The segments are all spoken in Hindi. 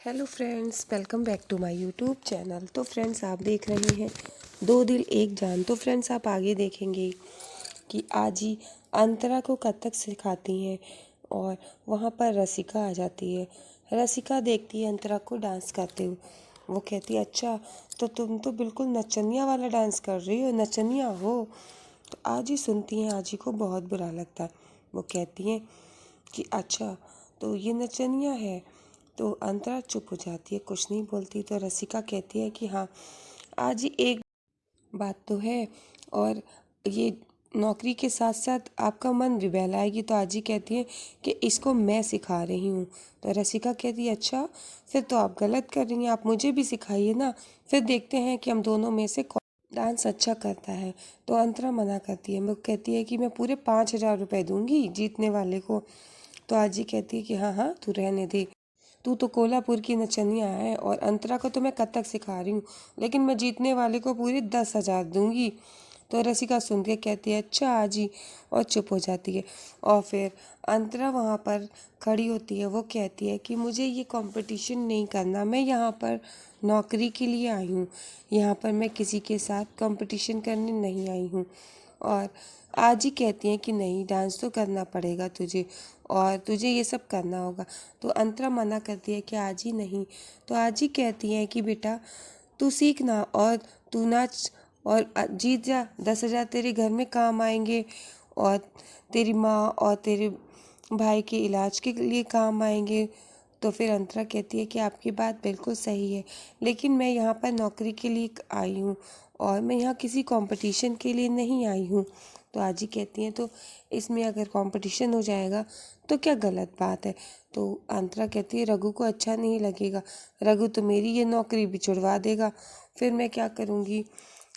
Hello friends, welcome back to my YouTube channel. तो फ्रेंड्स, आप देख रहे हैं दो दिल एक जान। तो फ्रेंड्स, आप आगे देखेंगे कि आजी अंतरा को कथक सिखाती हैं और वहाँ पर रसिका आ जाती है। रसिका देखती है अंतरा को डांस करते हुए। वो कहती है, अच्छा तो तुम तो बिल्कुल नचनिया वाला डांस कर रही हो, नचनिया हो। तो आजी सुनती हैं, आजी को बहुत बुरा लगता है। वो कहती हैं कि अच्छा तो ये नचनिया है। तो अंतरा चुप हो जाती है, कुछ नहीं बोलती। तो रसिका कहती है कि हाँ आज ही एक बात तो है, और ये नौकरी के साथ साथ आपका मन भी बहलाएगी। तो आजी कहती है कि इसको मैं सिखा रही हूँ। तो रसिका कहती है, अच्छा फिर तो आप गलत कर रही हैं, आप मुझे भी सिखाइए ना, फिर देखते हैं कि हम दोनों में से कौन डांस अच्छा करता है। तो अंतरा मना करती है, वो कहती है कि मैं पूरे 5,000 रुपये दूंगी जीतने वाले को। तो आजी कहती है कि हाँ हाँ तू रहने दे, तू तो कोल्हापुर की नचनिया है और अंतरा को तो मैं कथक सिखा रही हूँ, लेकिन मैं जीतने वाले को पूरे 10,000 दूंगी। तो रसिका सुनती है, कहती है अच्छा आजी, और चुप हो जाती है। और फिर अंतरा वहाँ पर खड़ी होती है। वो कहती है कि मुझे ये कंपटीशन नहीं करना, मैं यहाँ पर नौकरी के लिए आई हूँ, यहाँ पर मैं किसी के साथ कंपटीशन करने नहीं आई हूँ। और आज ही कहती हैं कि नहीं, डांस तो करना पड़ेगा तुझे, और तुझे ये सब करना होगा। तो अंतरा मना करती है कि आज ही नहीं। तो आज ही कहती हैं कि बेटा तू सीखना और तू नाच और जीत जा, 10,000 तेरे घर में काम आएंगे, और तेरी माँ और तेरे भाई के इलाज के लिए काम आएंगे। तो फिर अंतरा कहती है कि आपकी बात बिल्कुल सही है, लेकिन मैं यहाँ पर नौकरी के लिए आई हूँ और मैं यहाँ किसी कंपटीशन के लिए नहीं आई हूँ। तो आजी कहती हैं तो इसमें अगर कंपटीशन हो जाएगा तो क्या गलत बात है। तो अंतरा कहती है रघु को अच्छा नहीं लगेगा, रघु तो मेरी ये नौकरी भी छुड़वा देगा, फिर मैं क्या करूँगी।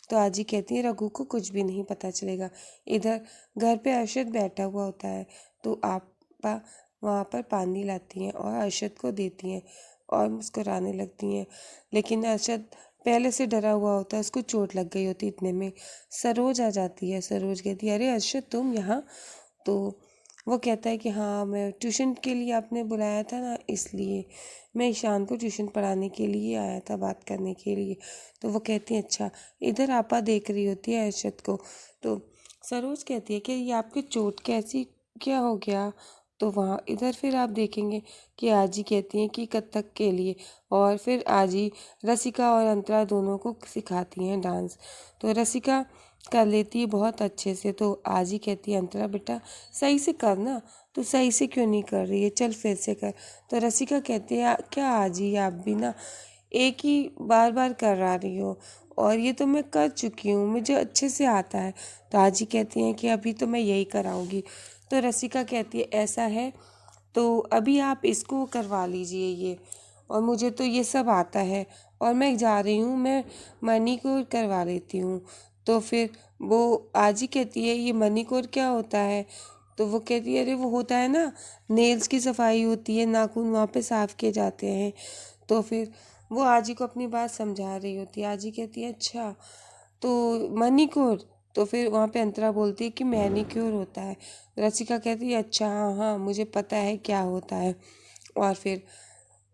तो आजी कहती है रघु को कुछ भी नहीं पता चलेगा। इधर घर पे अरशद बैठा हुआ होता है। तो आपा वहाँ पर पानी लाती हैं और अरशद को देती हैं और मुस्कुराने लगती हैं। लेकिन अरशद पहले से डरा हुआ होता है, उसको चोट लग गई होती। इतने में सरोज आ जाती है। सरोज कहती है, अरे अरशद तुम यहाँ। तो वो कहता है कि हाँ मैं ट्यूशन के लिए आपने बुलाया था ना, इसलिए मैं ईशान को ट्यूशन पढ़ाने के लिए आया था, बात करने के लिए। तो वो कहती है अच्छा। इधर आपा देख रही होती है अरशद को। तो सरोज कहती है कि ये आपकी चोट कैसी, क्या हो गया। तो वहाँ इधर फिर आप देखेंगे कि आजी कहती हैं कि कथक के लिए, और फिर आजी रसिका और अंतरा दोनों को सिखाती हैं डांस। तो रसिका कर लेती है बहुत अच्छे से। तो आजी कहती है अंतरा बेटा सही से कर ना, तू सही से क्यों नहीं कर रही है, चल फिर से कर। तो रसिका कहती है क्या आजी आप भी ना एक ही बार बार कर रही हो, और ये तो मैं कर चुकी हूँ, मुझे अच्छे से आता है। तो आजी कहती हैं कि अभी तो मैं यही कराऊंगी। तो रसिका कहती है ऐसा है तो अभी आप इसको करवा लीजिए ये, और मुझे तो ये सब आता है, और मैं जा रही हूँ, मैं मनी को करवा लेती हूँ। तो फिर वो आज ही कहती है ये मनी कोर क्या होता है। तो वो कहती है अरे वो होता है ना, नेल्स की सफाई होती है, नाखून वहाँ पे साफ़ किए जाते हैं। तो फिर वो आजी को अपनी बात समझा रही होती है। आजी कहती है अच्छा तो मणिकोर। तो फिर वहाँ पे अंतरा बोलती है कि मैनिक्योर होता है। रसिका कहती है अच्छा हाँ हाँ मुझे पता है क्या होता है। और फिर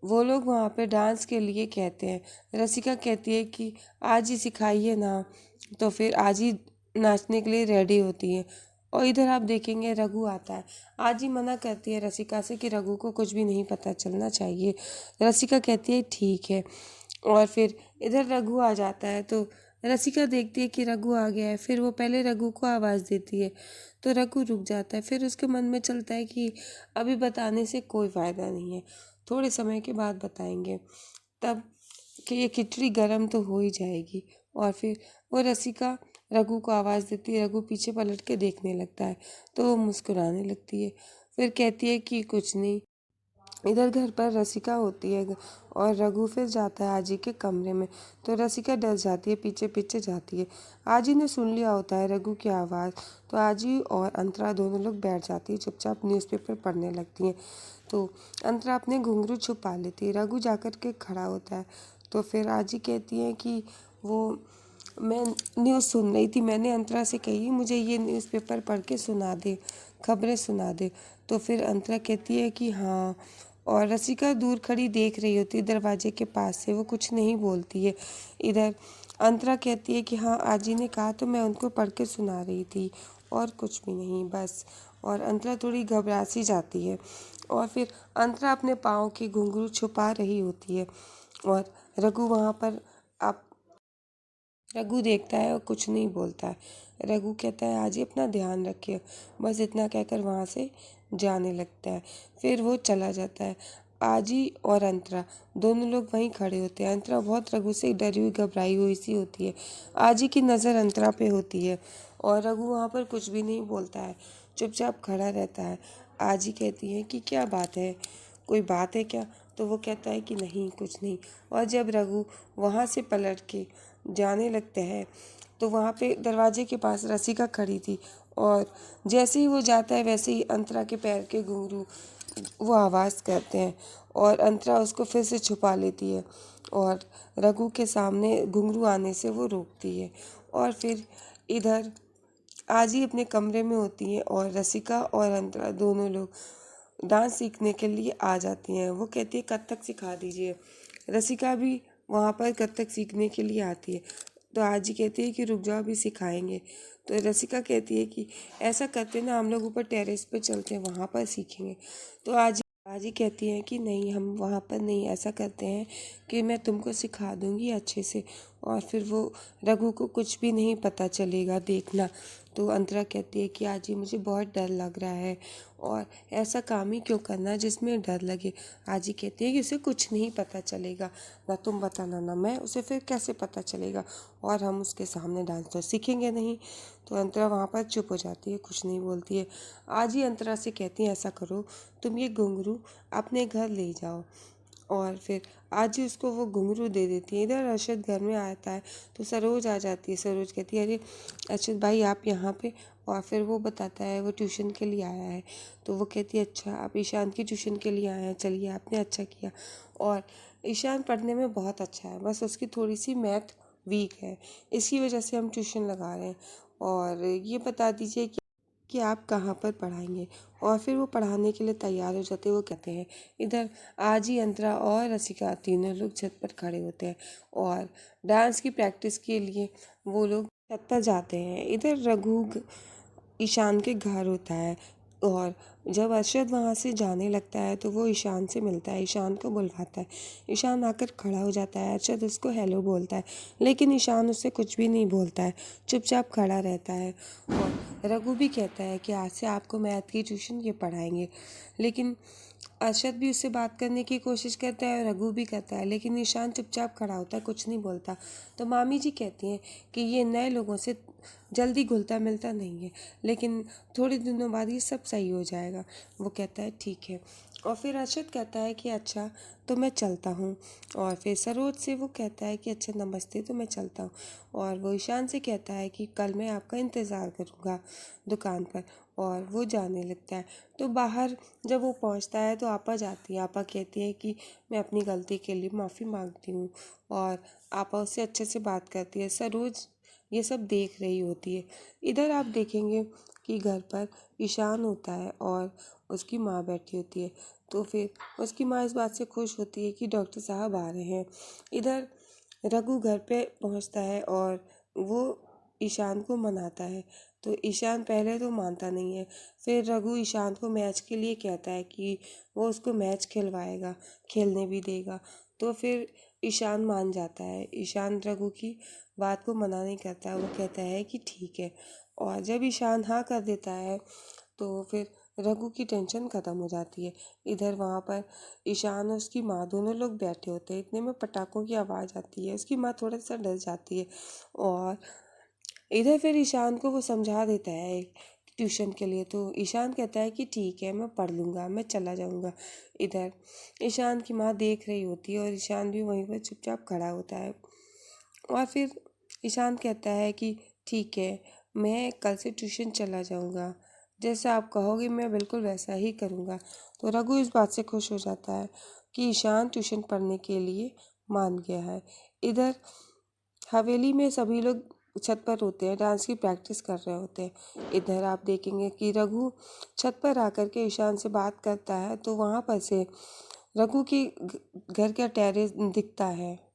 वो लोग वहाँ पे डांस के लिए कहते हैं। रसिका कहती है कि आज ही सिखाइए ना। तो फिर आज ही नाचने के लिए रेडी होती है। और इधर आप देखेंगे रघु आता है। आज ही मना करती है रसिका से कि रघु को कुछ भी नहीं पता चलना चाहिए। रसिका कहती है ठीक है। और फिर इधर रघु आ जाता है। तो रसिका देखती है कि रघु आ गया है, फिर वो पहले रघु को आवाज़ देती है। तो रघु रुक जाता है। फिर उसके मन में चलता है कि अभी बताने से कोई फ़ायदा नहीं है, थोड़े समय के बाद बताएंगे, तब कि ये खिचड़ी गर्म तो हो ही जाएगी। और फिर वो रसिका रघु को आवाज़ देती है। रघु पीछे पलट के देखने लगता है। तो वो मुस्कुराने लगती है। फिर कहती है कि कुछ नहीं। इधर घर पर रसिका होती है और रघु फिर जाता है आजी के कमरे में। तो रसिका डर जाती है, पीछे पीछे जाती है। आजी ने सुन लिया होता है रघु की आवाज़। तो आजी और अंतरा दोनों लोग बैठ जाती है, चुपचाप न्यूज़पेपर पढ़ने लगती हैं। तो अंतरा अपने घुंघरू छुपा लेती है। रघु जाकर के खड़ा होता है। तो फिर आजी कहती है कि वो मैं न्यूज़ सुन रही थी, मैंने अंतरा से कही मुझे ये न्यूज़पेपर पढ़ के सुना दे, खबरें सुना दे। तो फिर अंतरा कहती है कि हाँ, और रसिका दूर खड़ी देख रही होती है दरवाजे के पास से, वो कुछ नहीं बोलती है। इधर अंतरा कहती है कि हाँ आजी ने कहा तो मैं उनको पढ़ के सुना रही थी और कुछ भी नहीं बस। और अंतरा थोड़ी घबरा सी जाती है और फिर अंतरा अपने पाँव के घुंघरू छुपा रही होती है और रघु वहाँ पर आप रघु देखता है और कुछ नहीं बोलता है। रघु कहता है आजी अपना ध्यान रखिए, बस इतना कहकर वहाँ से जाने लगता है। फिर वो चला जाता है। आजी और अंतरा दोनों लोग वहीं खड़े होते हैं। अंतरा बहुत रघु से डरी हुई घबराई हुई सी होती है। आजी की नज़र अंतरा पे होती है और रघु वहाँ पर कुछ भी नहीं बोलता है, चुपचाप खड़ा रहता है। आजी कहती है कि क्या बात है, कोई बात है क्या? तो वो कहता है कि नहीं कुछ नहीं। और जब रघु वहाँ से पलट के जाने लगते हैं तो वहाँ पे दरवाजे के पास रसिका खड़ी थी और जैसे ही वो जाता है वैसे ही अंतरा के पैर के घुंघरू वो आवाज़ करते हैं और अंतरा उसको फिर से छुपा लेती है और रघु के सामने घुंघरू आने से वो रोकती है। और फिर इधर आजी अपने कमरे में होती हैं और रसिका और अंतरा दोनों लोग डांस सीखने के लिए आ जाती हैं। वो कहती है कथक सिखा दीजिए। रसिका भी वहाँ पर कथक सीखने के लिए आती है तो आजी कहती है कि रुक जाओ अभी सिखाएंगे। तो रसिका कहती है कि ऐसा करते ना हम लोग ऊपर टेरेस पे चलते हैं वहाँ पर सीखेंगे। तो आजी कहती है कि नहीं हम वहाँ पर नहीं, ऐसा करते हैं कि मैं तुमको सिखा दूँगी अच्छे से और फिर वो रघु को कुछ भी नहीं पता चलेगा, देखना। तो अंतरा कहती है कि आजी मुझे बहुत डर लग रहा है और ऐसा काम ही क्यों करना जिसमें डर लगे। आजी कहती है कि उसे कुछ नहीं पता चलेगा, ना तुम बताना ना मैं, उसे फिर कैसे पता चलेगा और हम उसके सामने डांस तो सीखेंगे नहीं। तो अंतरा वहाँ पर चुप हो जाती है, कुछ नहीं बोलती है। आजी अंतरा से कहती है ऐसा करो तुम ये घुंघरू अपने घर ले जाओ और फिर आजी उसको वो घुंघरू दे देती है। इधर अरशद घर में आता है तो सरोज आ जाती है। सरोज कहती है अरे अरशद भाई आप यहाँ पे, और फिर वो बताता है वो ट्यूशन के लिए आया है। तो वो कहती है अच्छा आप ईशान की ट्यूशन के लिए आए हैं, चलिए आपने अच्छा किया। और ईशान पढ़ने में बहुत अच्छा है, बस उसकी थोड़ी सी मैथ वीक है, इसकी वजह से हम ट्यूशन लगा रहे हैं और ये बता दीजिए कि आप कहाँ पर पढ़ाएंगे। और फिर वो पढ़ाने के लिए तैयार हो जाते हैं। वो कहते हैं इधर आजी अंतरा और रसिका तीनों लोग छत पर खड़े होते हैं और डांस की प्रैक्टिस के लिए वो लोग छत पर जाते हैं। इधर रघु ईशान के घर होता है और जब अरशद वहाँ से जाने लगता है तो वो ईशान से मिलता है, ईशान को बुलवाता है। ईशान आकर खड़ा हो जाता है, अरशद उसको हेलो बोलता है लेकिन ईशान उससे कुछ भी नहीं बोलता है, चुपचाप खड़ा रहता है। और रघु भी कहता है कि आज से आपको मैथ की ट्यूशन ये पढ़ाएंगे, लेकिन अरशद भी उससे बात करने की कोशिश करता है और रघु भी करता है लेकिन ईशान चुपचाप खड़ा होता है, कुछ नहीं बोलता। तो मामी जी कहती हैं कि ये नए लोगों से जल्दी घुलता मिलता नहीं है, लेकिन थोड़े दिनों बाद ये सब सही हो जाएगा। वो कहता है ठीक है। और फिर अरशद कहता है कि अच्छा तो मैं चलता हूँ। और फिर सरोज से वो कहता है कि अच्छा नमस्ते तो मैं चलता हूँ। और वो ईशान से कहता है कि कल मैं आपका इंतज़ार करूँगा दुकान पर, और वो जाने लगता है। तो बाहर जब वो पहुंचता है तो आपा जाती है। आपा कहती है कि मैं अपनी गलती के लिए माफ़ी मांगती हूँ और आपा उससे अच्छे से बात करती है। सरोज ये सब देख रही होती है। इधर आप देखेंगे कि घर पर ईशान होता है और उसकी माँ बैठी होती है। तो फिर उसकी माँ इस बात से खुश होती है कि डॉक्टर साहब आ रहे हैं। इधर रघु घर पे पहुंचता है और वो ईशान को मनाता है। तो ईशान पहले तो मानता नहीं है, फिर रघु ईशान को मैच के लिए कहता है कि वो उसको मैच खिलवाएगा, खेलने भी देगा। तो फिर ईशान मान जाता है। ईशान रघु की बात को मना नहीं करता, वो कहता है कि ठीक है। और जब ईशान हाँ कर देता है तो फिर रघु की टेंशन ख़त्म हो जाती है। इधर वहाँ पर ईशान और उसकी माँ दोनों लोग बैठे होते हैं। इतने में पटाखों की आवाज़ आती है, उसकी माँ थोड़ा सा डर जाती है और इधर फिर ईशान को वो समझा देता है ट्यूशन के लिए। तो ईशान कहता है कि ठीक है मैं पढ़ लूँगा, मैं चला जाऊँगा। इधर ईशान की माँ देख रही होती है और ईशान भी वहीं पर चुपचाप खड़ा होता है। और फिर ईशान कहता है कि ठीक है मैं कल से ट्यूशन चला जाऊँगा, जैसा आप कहोगे मैं बिल्कुल वैसा ही करूँगा। तो रघु इस बात से खुश हो जाता है कि ईशान ट्यूशन पढ़ने के लिए मान गया है। इधर हवेली में सभी लोग छत पर होते हैं, डांस की प्रैक्टिस कर रहे होते हैं। इधर आप देखेंगे कि रघु छत पर आकर के ईशान से बात करता है, तो वहाँ पर से रघु की घर का टेरेस दिखता है।